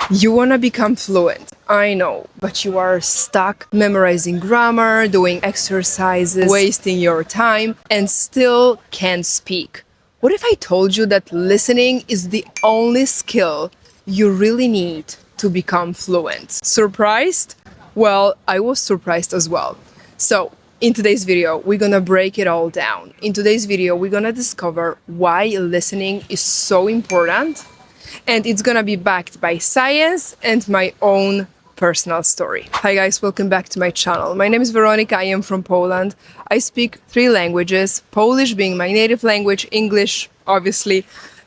You want to become fluent, I know, but you are stuck memorizing grammar, doing exercises, wasting your time, and still can't speak. What if I told you that listening is the only skill you really need to become fluent? Surprised? Well, I was surprised as well. So, in today's video, we're gonna break it all down. In today's video, we're gonna discover why listening is so important, and it's gonna be backed by science and my own personal story. Hi guys, welcome back to my channel. My name is Veronica, I am from Poland. I speak 3 languages, Polish being my native language, English obviously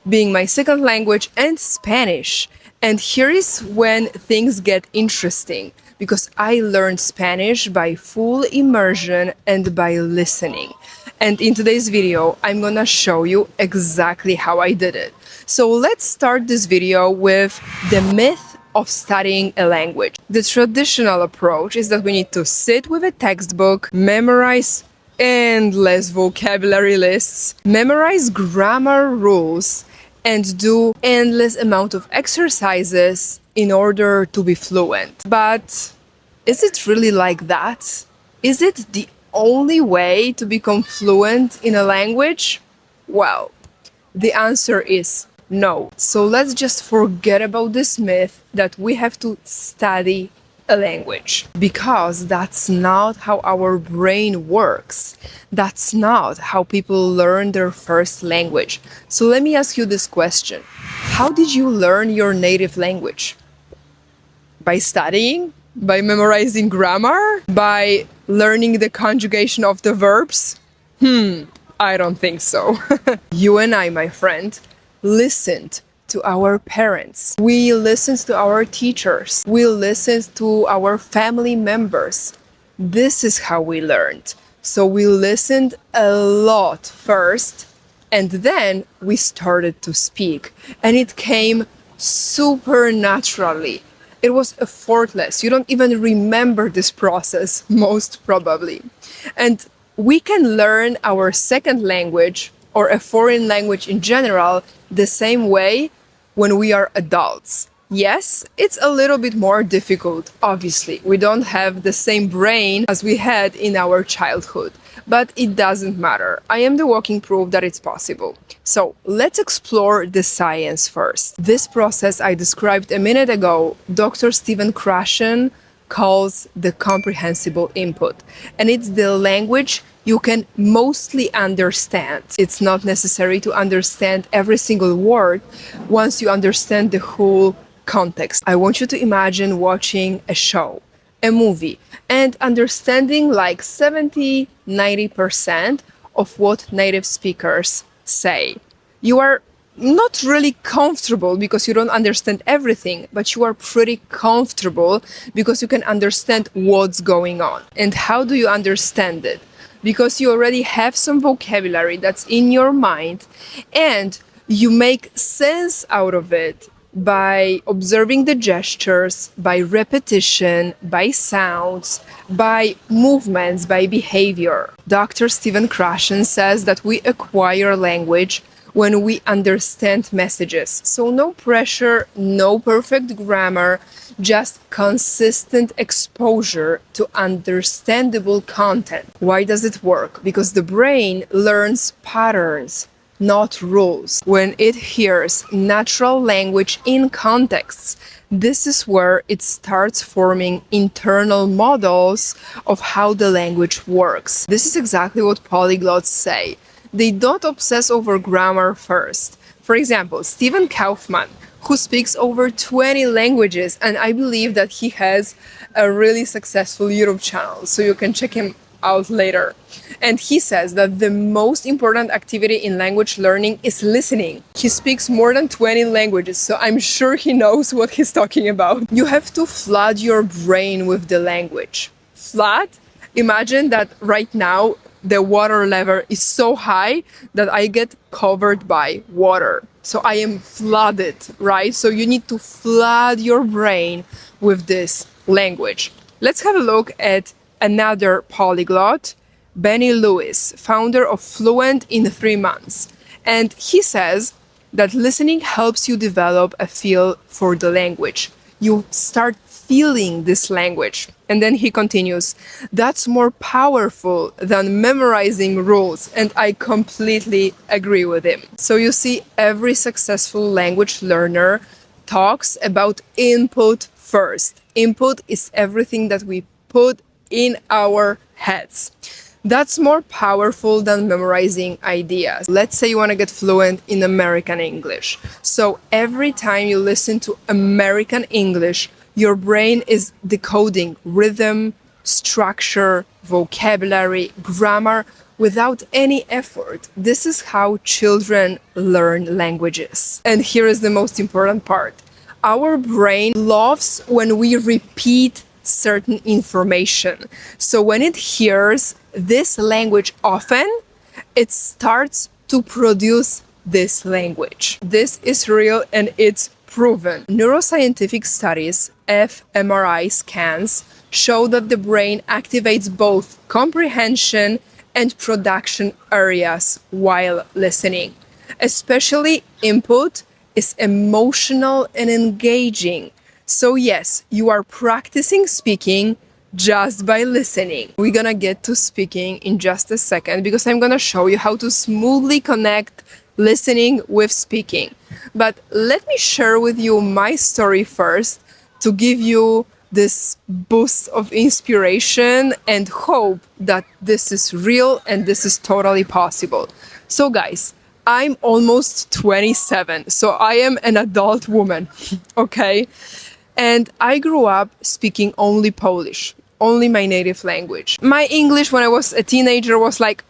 being my second language, and Spanish. And here is when things get interesting, because I learned Spanish by full immersion and by listening. And in today's video, I'm gonna show you exactly how I did it. So let's start this video with the myth of studying a language. The traditional approach is that we need to sit with a textbook, memorize endless vocabulary lists, memorize grammar rules, and do endless amount of exercises in order to be fluent. But is it really like that? Is it the only way to become fluent in a language? Well, the answer is no. So let's just forget about this myth that we have to study a language, because that's not how our brain works. That's not how people learn their first language. So let me ask you this question. How did you learn your native language? By studying? By memorizing grammar? By learning the conjugation of the verbs? I don't think so. You and I, my friend, listened to our parents. We listened to our teachers. We listened to our family members. This is how we learned. So we listened a lot first, and then we started to speak. And it came super naturally. It was effortless. You don't even remember this process, most probably. And we can learn our second language or a foreign language in general the same way when we are adults. Yes, it's a little bit more difficult, obviously. We don't have the same brain as we had in our childhood, but it doesn't matter. I am the walking proof that it's possible. So let's explore the science first. This process I described a minute ago, Dr. Krashen calls the comprehensible input, and it's the language you can mostly understand. It's not necessary to understand every single word once you understand the whole context. I want you to imagine watching a show, a movie, and understanding like 70–90% of what native speakers say. You are not really comfortable because you don't understand everything, but you are pretty comfortable because you can understand what's going on. And how do you understand it? Because you already have some vocabulary that's in your mind, and you make sense out of it by observing the gestures, by repetition, by sounds, by movements, by behavior. Dr. Krashen says that we acquire language when we understand messages. So no pressure, no perfect grammar, just consistent exposure to understandable content. Why does it work? Because the brain learns patterns, not rules. When it hears natural language in contexts, this is where it starts forming internal models of how the language works. This is exactly what polyglots say. They don't obsess over grammar first. For example, Stephen Kaufman, who speaks over 20 languages, and I believe that he has a really successful YouTube channel, so you can check him out later. And he says that the most important activity in language learning is listening. He speaks more than 20 languages, so I'm sure he knows what he's talking about. You have to flood your brain with the language. Flood? Imagine that right now the water level is so high that I get covered by water. So I am flooded, right? So you need to flood your brain with this language. Let's have a look at another polyglot, Benny Lewis, founder of FLUENT in 3 months. And he says that listening helps you develop a feel for the language. You start feeling this language. And then he continues, that's more powerful than memorizing rules. And I completely agree with him. So you see, every successful language learner talks about input first. Input is everything that we put in our heads. That's more powerful than memorizing ideas. Let's say you want to get fluent in American English. So every time you listen to American English, your brain is decoding rhythm, structure, vocabulary, grammar without any effort. This is how children learn languages. And here is the most important part. Our brain loves when we repeat certain information. So when it hears this language often, it starts to produce this language. This is real and it's proven. Neuroscientific studies, fMRI scans, show that the brain activates both comprehension and production areas while listening. Especially input is emotional and engaging. So yes, you are practicing speaking just by listening. We're gonna get to speaking in just a second because I'm gonna show you how to smoothly connect listening with speaking. But let me share with you my story first to give you this boost of inspiration and hope that this is real and this is totally possible. So guys, I'm almost 27, so I am an adult woman, okay? And I grew up speaking only Polish, only my native language. My English when I was a teenager was like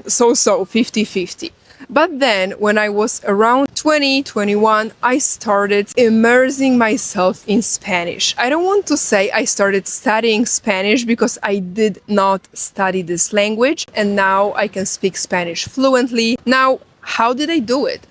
so-so, 50-50. But then when I was around 20, 21, I started immersing myself in Spanish. I don't want to say I started studying Spanish because I did not study this language and now I can speak Spanish fluently. Now, how did I do it?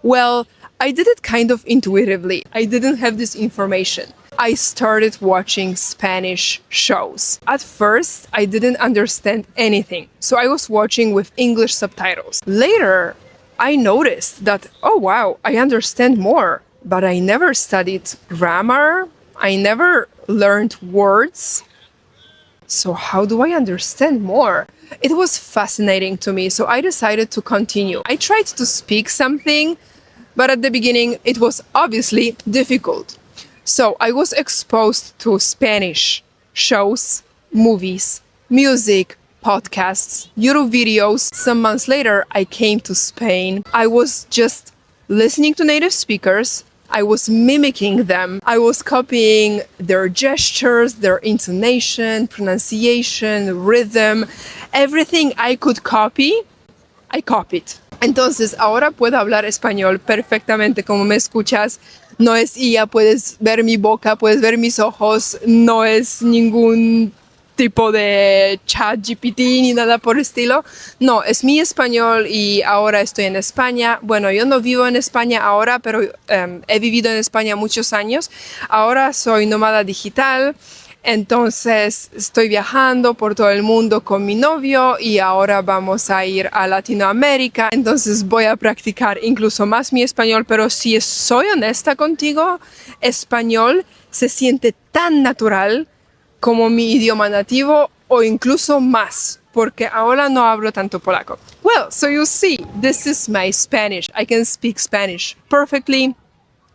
Well, I did it kind of intuitively. I didn't have this information. I started watching Spanish shows. At first, I didn't understand anything, so I was watching with English subtitles. Later, I noticed that, oh wow, I understand more, but I never studied grammar, I never learned words. So how do I understand more? It was fascinating to me, so I decided to continue. I tried to speak something, but at the beginning it was obviously difficult. So I was exposed to Spanish shows, movies, music, podcasts, YouTube videos. Some months later, I came to Spain. I was just listening to native speakers. I was mimicking them. I was copying their gestures, their intonation, pronunciation, rhythm. Everything I could copy, I copied. Entonces, ahora puedo hablar español perfectamente como me escuchas. No es IA, puedes ver mi boca, puedes ver mis ojos, no es ningún tipo de chat GPT ni nada por estilo. No, es mi español y ahora estoy en España. Bueno, yo no vivo en España ahora, pero he vivido en España muchos años. Ahora soy nómada digital. Entonces estoy viajando por todo el mundo con mi novio y ahora vamos a ir a Latinoamérica. Entonces voy a practicar incluso más mi español, pero si soy honesta contigo, español se siente tan natural como mi idioma nativo o incluso más, porque ahora no hablo tanto polaco. Well, so you see, this is my Spanish. I can speak Spanish perfectly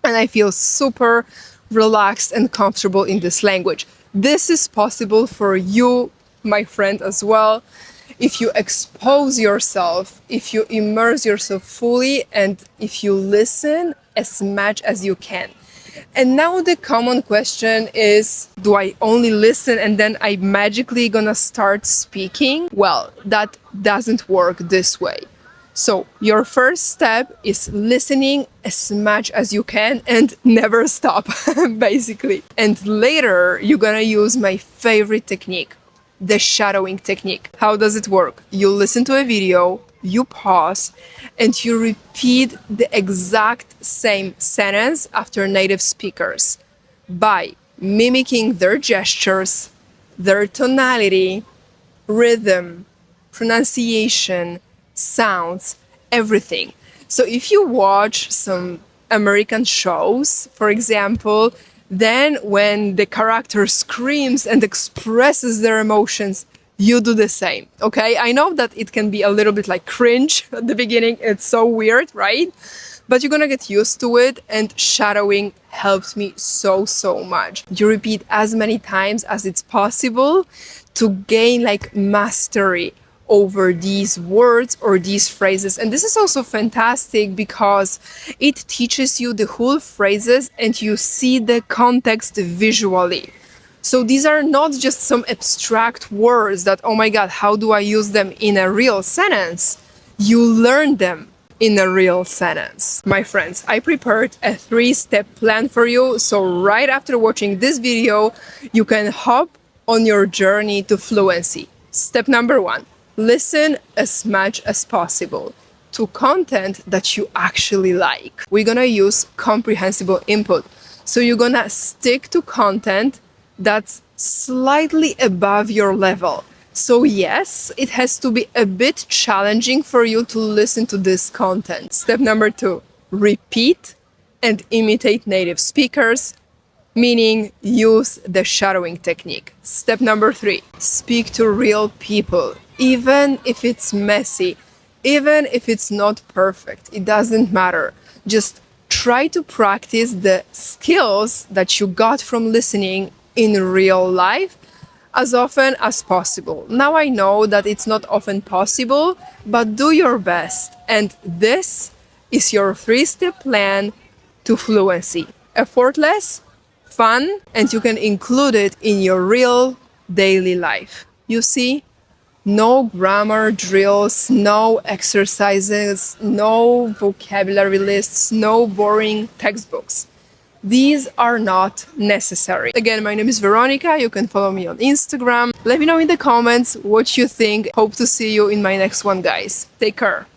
and I feel super relaxed and comfortable in this language. This is possible for you, my friend, as well. If you expose yourself, if you immerse yourself fully, and if you listen as much as you can. And now the common question is, do I only listen and then I magically gonna start speaking? Well, that doesn't work this way. So your first step is listening as much as you can and never stop, basically. And later, you're gonna use my favorite technique, the shadowing technique. How does it work? You listen to a video, you pause, and you repeat the exact same sentence after native speakers by mimicking their gestures, their tonality, rhythm, pronunciation, sounds, everything. So if you watch some American shows, for example, Then when the character screams and expresses their emotions, you do the same, okay? I know that it can be a little bit like cringe at the beginning. It's so weird, right? But you're gonna get used to it, and shadowing helps me so much. You repeat as many times as it's possible to gain like mastery over these words or these phrases. And this is also fantastic because it teaches you the whole phrases and you see the context visually. So these are not just some abstract words that, oh my God, how do I use them in a real sentence? You learn them in a real sentence. My friends, I prepared a 3-step plan for you. So right after watching this video, you can hop on your journey to fluency. Step number 1, listen as much as possible to content that you actually like. We're gonna use comprehensible input. So you're gonna stick to content that's slightly above your level. So yes, it has to be a bit challenging for you to listen to this content. Step number 2, repeat and imitate native speakers, meaning use the shadowing technique. Step number 3, speak to real people, even if it's messy, even if it's not perfect, it doesn't matter. Just try to practice the skills that you got from listening in real life as often as possible. Now I know that it's not often possible, but do your best. And this is your 3-step plan to fluency. Effortless, fun, and you can include it in your real daily life. You see, no grammar drills, no exercises, no vocabulary lists, no boring textbooks. These are not necessary. Again, my name is Veronica. You can follow me on Instagram. Let me know in the comments what you think. Hope to see you in my next one, guys. Take care.